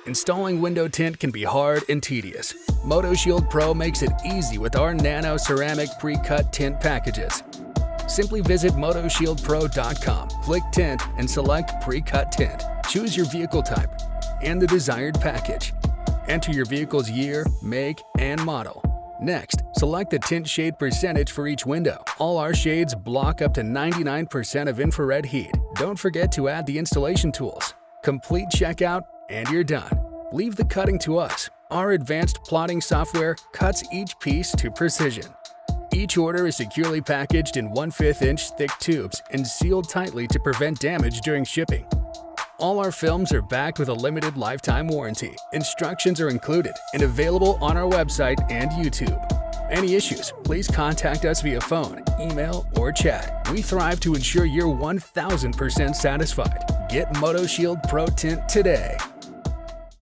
Installing window tint can be hard and tedious. MotoShield Pro makes it easy with our Nano ceramic pre-cut tint packages. Simply visit MotoShieldPro.com, click Tint, and select Pre-Cut Tint. Choose your vehicle type and the desired package. Enter your vehicle's year, make, and model. Next, select the tint shade percentage for each window. All our shades block up to 99% of infrared heat. Don't forget to add the installation tools. Complete checkout, and you're done. Leave the cutting to us. Our advanced plotting software cuts each piece to precision. Each order is securely packaged in 1/5 inch thick tubes and sealed tightly to prevent damage during shipping. All our films are backed with a limited lifetime warranty. Instructions are included and available on our website and YouTube. Any issues, please contact us via phone, email, or chat. We thrive to ensure you're 1000% satisfied. Get MotoShield Pro Tint today.